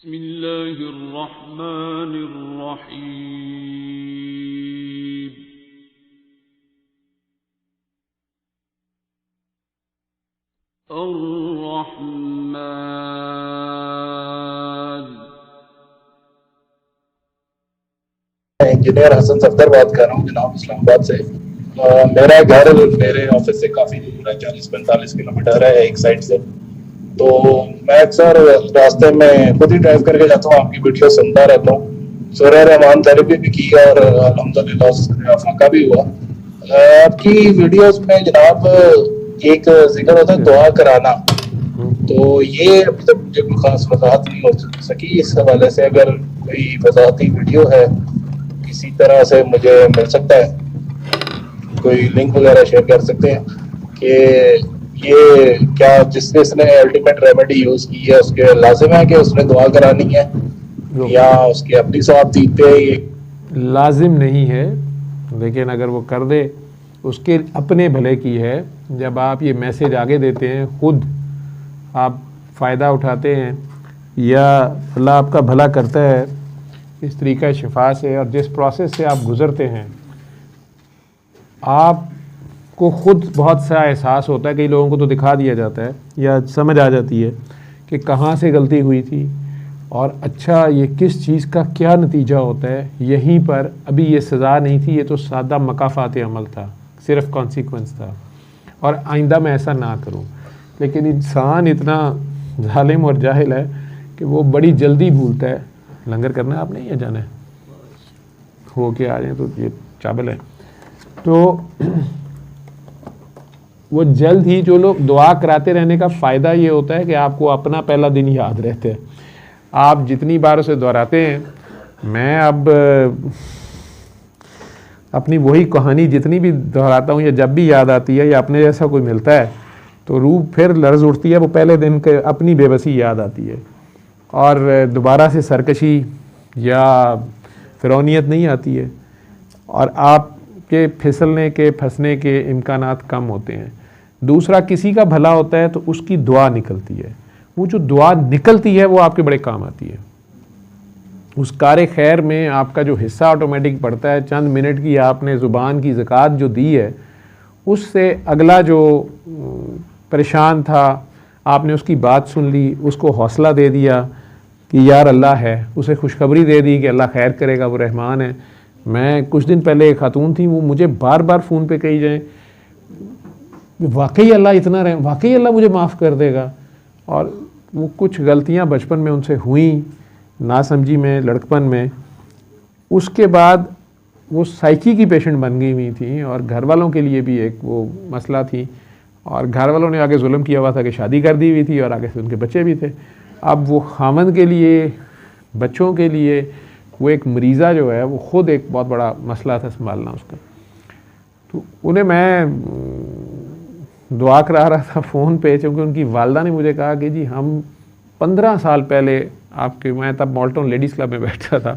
बिस्मिल्लाहिर्रहमानिर्रहीम। अर्रहमान। इंजीनियर हसन सफदर बात कर रहा हूँ जनाब, इस्लामाबाद से। मेरा घर मेरे ऑफिस से काफ़ी दूर है, 40-45 किलोमीटर है एक साइड से। तो मैं अक्सर रास्ते में खुद ही ड्राइव करके जाता हूँ, आपकी वीडियो सुनता रहता हूँ। सूरह रहमान थेरेपी भी की और अल्हम्दुलिल्लाह उससे फाका भी हुआ। आपकी वीडियोस में जनाब एक जिक्र होता है दुआ कराना, तो ये अभी तक मुझे कोई खास वजाहत नहीं हो सकी। इस हवाले से अगर कोई वजाहती वीडियो है किसी तरह से मुझे मिल सकता है, कोई लिंक वगैरह शेयर कर सकते हैं कि ये क्या जिसने अल्टीमेट रेमेडी यूज की है उसके लाजिम है कि उसने दुआ करानी है या उसकी अपनी सवाब दीते हैं? ये लाजिम नहीं है, लेकिन अगर वो कर दे उसके अपने भले की है। जब आप ये मैसेज आगे देते हैं, खुद आप फ़ायदा उठाते हैं या अल्लाह आपका भला करता है इस तरीक़ा शिफा से, और जिस प्रोसेस से आप गुज़रते हैं आपको ख़ुद बहुत सा एहसास होता है। कई लोगों को तो दिखा दिया जाता है या समझ आ जाती है कि कहाँ से गलती हुई थी और अच्छा ये किस चीज़ का क्या नतीजा होता है। यहीं पर अभी ये सज़ा नहीं थी, ये तो सादा मकाफ़ात अमल था, सिर्फ कॉन्सिक्वेंस था, और आइंदा मैं ऐसा ना करूं। लेकिन इंसान इतना जालिम और जाहिल है कि वो बड़ी जल्दी भूलता है। लंगर करना आपने या जाना है? हो के आ जाए तो ये चावल है। तो वो जल्द ही, जो लोग दुआ कराते रहने का फ़ायदा ये होता है कि आपको अपना पहला दिन याद रहता है। आप जितनी बार उसे दोहराते हैं, मैं अब अपनी वही कहानी जितनी भी दोहराता हूँ या जब भी याद आती है या अपने जैसा कोई मिलता है तो रूह फिर लर्ज उठती है। वो पहले दिन के अपनी बेबसी याद आती है और दोबारा से सरकशी या फिरौनियत नहीं आती है, और आपके फिसलने के फंसने के इम्कानात कम होते हैं। दूसरा, किसी का भला होता है तो उसकी दुआ निकलती है। वो जो दुआ निकलती है वो आपके बड़े काम आती है। उस कार खैर में आपका जो हिस्सा ऑटोमेटिक पड़ता है, चंद मिनट की आपने ज़ुबान की ज़कात जो दी है, उससे अगला जो परेशान था आपने उसकी बात सुन ली, उसको हौसला दे दिया कि यार अल्लाह है, उसे खुशखबरी दे दी कि अल्लाह खैर करेगा, वो रहमान है। मैं कुछ दिन पहले एक खातून थी, वो मुझे बार बार फ़ोन पे कही जाए वाकई अल्लाह इतना रहे, वाकई अल्लाह मुझे माफ़ कर देगा। और वो कुछ गलतियां बचपन में उनसे हुई, नासमझी में, लड़कपन में। उसके बाद वो साइकी की पेशेंट बन गई हुई थी और घर वालों के लिए भी एक वो मसला थी, और घर वालों ने आगे जुल्म किया हुआ था कि शादी कर दी हुई थी और आगे से उनके बच्चे भी थे। अब वो खामन के लिए, बच्चों के लिए वो एक मरीज़ा जो है वो ख़ुद एक बहुत बड़ा मसला था संभालना उसका। तो उन्हें मैं दुआ करा रहा था फ़ोन पे, क्योंकि उनकी वालदा ने मुझे कहा कि जी हम 15 साल पहले आपके, मैं तब मॉल्टन लेडीज़ क्लब में बैठा था,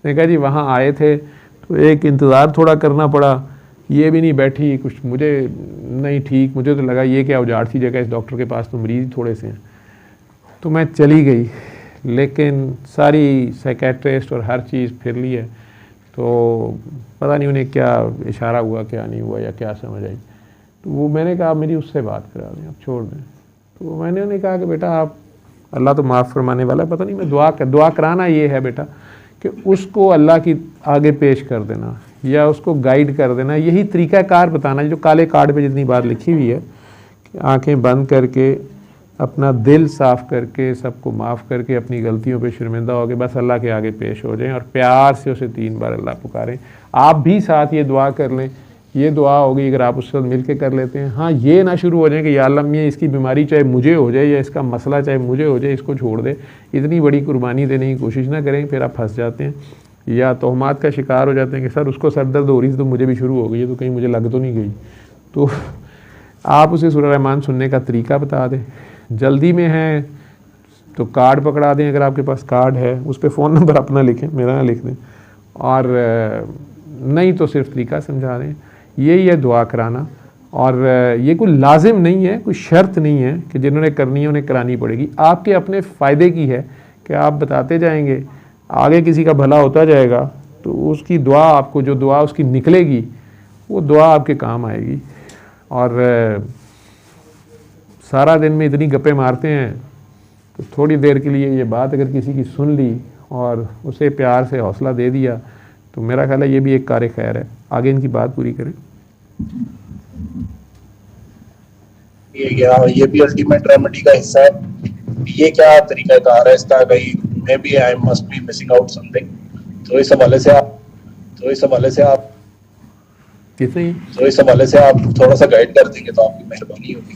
मैंने कहा जी वहाँ आए थे तो एक इंतज़ार थोड़ा करना पड़ा, ये भी नहीं बैठी, कुछ मुझे नहीं ठीक, मुझे तो लगा ये क्या उजाड़ सी जगह, इस डॉक्टर के पास तो मरीज़ थोड़े से हैं। तो मैं चली गई, लेकिन सारी साइकेट्रिस्ट और हर चीज़ फिर ली है, तो पता नहीं उन्हें क्या इशारा हुआ, क्या नहीं हुआ या क्या समझ आई। तो वो मैंने कहा मेरी उससे बात करा दें, आप छोड़ दें। तो मैंने उन्हें कहा कि बेटा आप, अल्लाह तो माफ़ फरमाने वाला है, पता नहीं मैं दुआ कराना ये है बेटा कि उसको अल्लाह की आगे पेश कर देना या उसको गाइड कर देना, यही तरीक़ाकार बताना जो काले कार्ड पे जितनी बात लिखी हुई है कि आंखें बंद करके अपना दिल साफ़ करके सबको माफ़ करके अपनी गलतियों पे शर्मिंदा हो के बस अल्लाह के आगे पेश हो जाएं और प्यार से उसे 3 बार अल्लाह पुकारें। आप भी साथ ये दुआ कर लें, ये दुआ होगी अगर आप उसके साथ मिल के कर लेते हैं। हाँ, ये ना शुरू हो जाए कि या अल्लाह मियां इसकी बीमारी चाहे मुझे हो जाए या इसका मसला चाहे मुझे हो जाए, इसको छोड़ दे। इतनी बड़ी कुर्बानी देने की कोशिश ना करें, फिर आप फंस जाते हैं या तोहमात का शिकार हो जाते हैं कि सर उसको सर दर्द हो रही थी तो मुझे भी शुरू हो गई है, तो कहीं मुझे लग तो नहीं गई। तो आप उसे सूरह रहमान सुनने का तरीका बता दें। जल्दी में है तो कार्ड पकड़ा दें, अगर आपके पास कार्ड है उस पर फ़ोन नंबर अपना लिखें, मेरा ना लिख दें, और नहीं तो सिर्फ तरीका समझा दें। यही है दुआ कराना, और ये कोई लाजिम नहीं है, कोई शर्त नहीं है कि जिन्होंने करनी है उन्हें करानी पड़ेगी। आपके अपने फ़ायदे की है कि आप बताते जाएंगे, आगे किसी का भला होता जाएगा तो उसकी दुआ, आपको जो दुआ उसकी निकलेगी वो दुआ आपके काम आएगी। और सारा दिन में इतनी गप्पे मारते हैं तो थोड़ी देर के लिए ये बात अगर किसी की सुन ली और उसे प्यार से हौसला दे दिया तो मेरा ख्याल है ये भी एक कार खैर है। आगे इनकी बात पूरी करें। ये भी अल्टीमेट रेमेडी का हिस्सा है। ये क्या तरीका कार है इसका, कहीं maybe I must be missing out something. तो इस हवाले से आप थोड़ा सा गाइड कर देंगे तो आपकी मेहरबानी होगी।